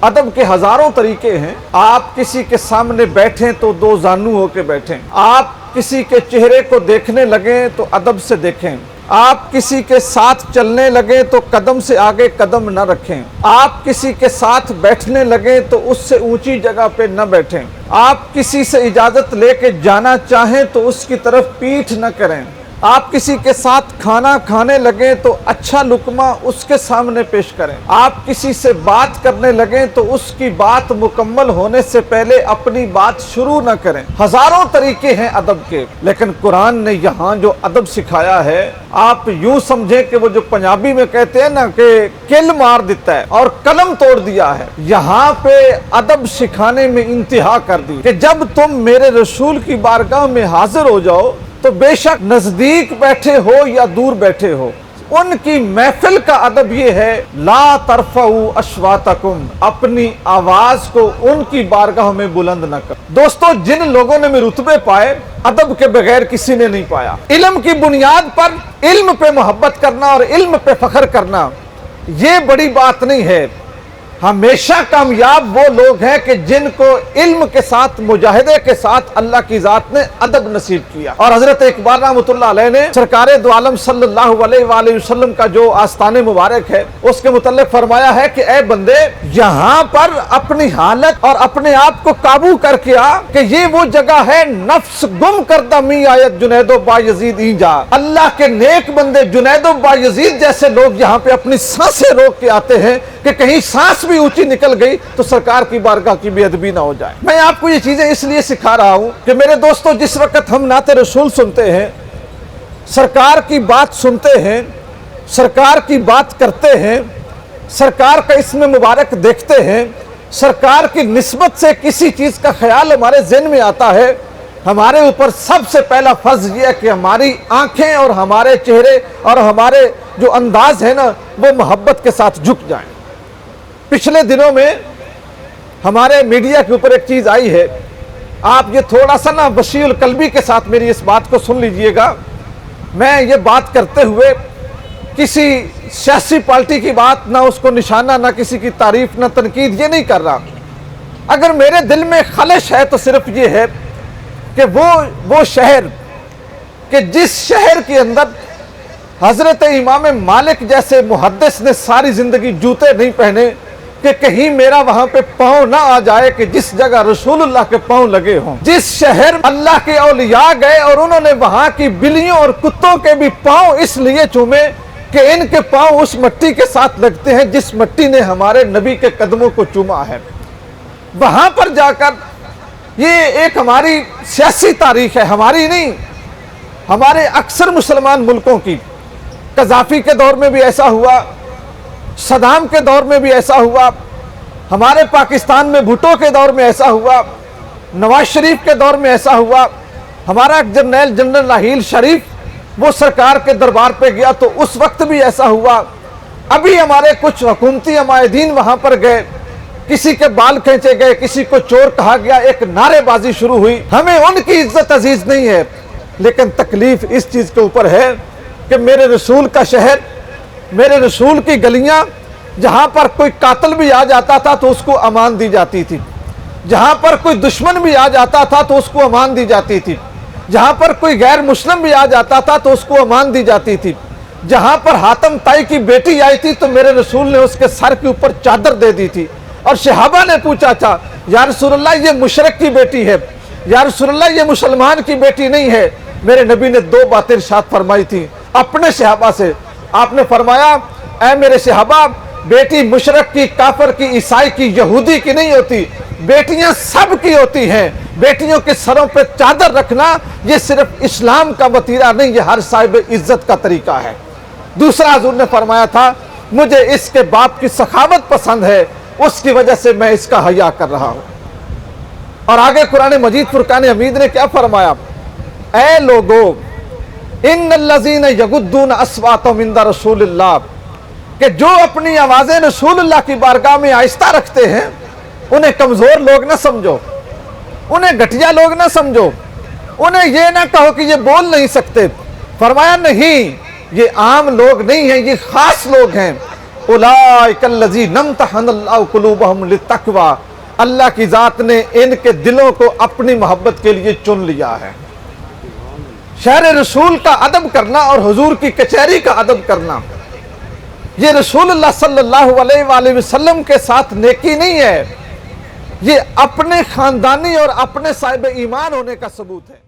अदब के हजारों तरीके हैं। आप किसी के सामने बैठें तो दो जानू होके बैठें, आप किसी के चेहरे को देखने लगें तो अदब से देखें, आप किसी के साथ चलने लगे तो कदम से आगे कदम न रखें, आप किसी के साथ बैठने लगे तो उससे ऊंची जगह पे न बैठें, आप किसी से इजाजत लेके जाना चाहें तो उसकी तरफ पीठ न करें, आप किसी के साथ खाना खाने लगे तो अच्छा लुकमा उसके सामने पेश करें, आप किसी से बात करने लगे तो उसकी बात मुकम्मल होने से पहले अपनी बात शुरू न करें। हजारों तरीके हैं अदब के, लेकिन कुरान ने यहाँ जो अदब सिखाया है, आप यूं समझें कि वो जो पंजाबी में कहते हैं ना कि किल मार देता है और कलम तोड़ दिया है। यहाँ पे अदब सिखाने में इंतहा कर दी कि जब तुम मेरे रसूल की बारगाह में हाजिर हो जाओ तो बेशक नजदीक बैठे हो या दूर बैठे हो, उनकी महफिल का अदब ये है, ला तरफऊ अस्वातकुम, अपनी आवाज को उनकी बारगाह में बुलंद न कर। दोस्तों, जिन लोगों ने रुतबे पाए अदब के बगैर किसी ने नहीं पाया। इल्म की बुनियाद पर इल्म पे मोहब्बत करना और इल्म पे फख्र करना ये बड़ी बात नहीं है। हमेशा कामयाब वो लोग हैं कि जिनको इल्म के साथ मुजाहिदे के साथ अल्लाह की जात ने अदब नसीब किया। और हजरत इकबाल रहमतुल्लाह अलैह ने सरकारे दो आलम सल्लल्लाहु अलैहि वसल्लम का जो आस्ताने मुबारक है उसके मुतल्लिक फरमाया है कि ए बंदे, यहाँ पर अपनी हालत और अपने आप को काबू करके आ कि ये वो जगह है नफ्स गुम करदा मी आयत जुनैदो बायजीद ईजा। अल्लाह के नेक बंदे जुनैदो बायजीद जैसे लोग यहाँ पे अपनी सांसें रोक के आते हैं कि कहीं सांस भी ऊंची निकल गई तो सरकार की बारगाह की बेअदबी ना हो जाए। मैं आपको ये चीजें इसलिए सिखा रहा हूं कि मेरे दोस्तों, जिस वक्त हम नाते रसूल सुनते हैं, सरकार की बात सुनते हैं, सरकार की बात करते हैं, सरकार का इसमें मुबारक देखते हैं, सरकार की निस्बत से किसी चीज का ख्याल हमारे ज़हन में आता है, हमारे ऊपर सबसे पहला फर्ज यह है कि हमारी आंखें और हमारे चेहरे और हमारे जो अंदाज है ना वो मोहब्बत के साथ झुक जाएं। पिछले दिनों में हमारे मीडिया के ऊपर एक चीज आई है, आप ये थोड़ा सा ना वसीउल कल्बी के साथ मेरी इस बात को सुन लीजिएगा। मैं ये बात करते हुए किसी सियासी पार्टी की बात, ना उसको निशाना, ना किसी की तारीफ, ना तनकीद, ये नहीं कर रहा। अगर मेरे दिल में खलश है तो सिर्फ ये है कि वो शहर कि जिस शहर के अंदर हजरत इमाम मालिक जैसे मुहद्दिस ने सारी जिंदगी जूते नहीं पहने कि कहीं मेरा वहां पे पांव ना आ जाए, कि जिस जगह रसूलुल्लाह के पांव लगे हों, जिस शहर अल्लाह के औलिया गए और उन्होंने वहां की बिल्लियों और कुत्तों के भी पांव इसलिए चूमे कि इनके पांव उस मिट्टी के साथ लगते हैं जिस मिट्टी ने हमारे नबी के कदमों को चूमा है। वहां पर जाकर ये एक हमारी सियासी तारीख है, हमारी नहीं, हमारे अक्सर मुसलमान मुल्कों की। कज़ाफी के दौर में भी ऐसा हुआ, सदाम के दौर में भी ऐसा हुआ, हमारे पाकिस्तान में भुट्टो के दौर में ऐसा हुआ, नवाज शरीफ के दौर में ऐसा हुआ, हमारा जनरल नाहील शरीफ वो सरकार के दरबार पे गया तो उस वक्त भी ऐसा हुआ। अभी हमारे कुछ हुकूमती अमायदीन वहां पर गए, किसी के बाल खींचे गए, किसी को चोर कहा गया, एक नारेबाजी शुरू हुई। हमें उनकी इज्जत अजीज नहीं है, लेकिन तकलीफ इस चीज के ऊपर है कि मेरे रसूल का शहर, मेरे रसूल की गलियां, जहां पर कोई कातिल भी आ जाता था तो उसको अमान दी जाती थी, जहां पर कोई दुश्मन भी आ जाता था तो उसको अमान दी जाती थी, जहां पर कोई गैर मुस्लिम भी आ जाता था तो उसको अमान दी जाती थी। जहां पर हातम ताई की बेटी आई थी तो मेरे रसूल ने उसके सर के ऊपर चादर दे दी थी और सहाबा ने पूछा था, या रसूलल्लाह ये मुशरिक की बेटी है, या रसूलल्लाह ये मुसलमान की बेटी नहीं है। मेरे नबी ने दो बातें इरशाद फरमाई थी अपने सहाबा से। आपने फरमाया, ऐ मेरे सहाबा, बेटी मुशरिक की, काफिर की, ईसाई की, यहूदी की नहीं होती, बेटियां सब की होती हैं। बेटियों के सरों पे चादर रखना ये सिर्फ इस्लाम का वतीरा नहीं, ये हर साहिब इज्जत का तरीका है। दूसरा हुजूर ने फरमाया था, मुझे इसके बाप की सखावत पसंद है, उसकी वजह से मैं इसका हया कर रहा हूं। और आगे कुरान मजीद फुरकान हमीद ने क्या फरमाया, ऐ लोगो, इन्नल्लज़ीना यगुद्दून अस्वातहुम इंदा रसूलिल्लाह, कि जो अपनी आवाजें रसूलुल्लाह की बारगाह में आहिस्ता रखते हैं उन्हें कमजोर लोग ना समझो, उन्हें घटिया लोग ना समझो, उन्हें ये ना कहो कि ये बोल नहीं सकते। फरमाया नहीं, ये आम लोग नहीं हैं, ये खास लोग हैं। اولئک الذین امتحن اللہ قلوبہم للتقوی، اللہ کی ذات نے ان کے دلوں کو اپنی محبت کے لیے چن لیا ہے۔ شہر رسول کا ادب کرنا اور حضور کی کچہری کا ادب کرنا، یہ رسول اللہ صلی اللہ علیہ وآلہ وسلم کے ساتھ نیکی نہیں ہے، یہ اپنے خاندانی اور اپنے صاحب ایمان ہونے کا ثبوت ہے۔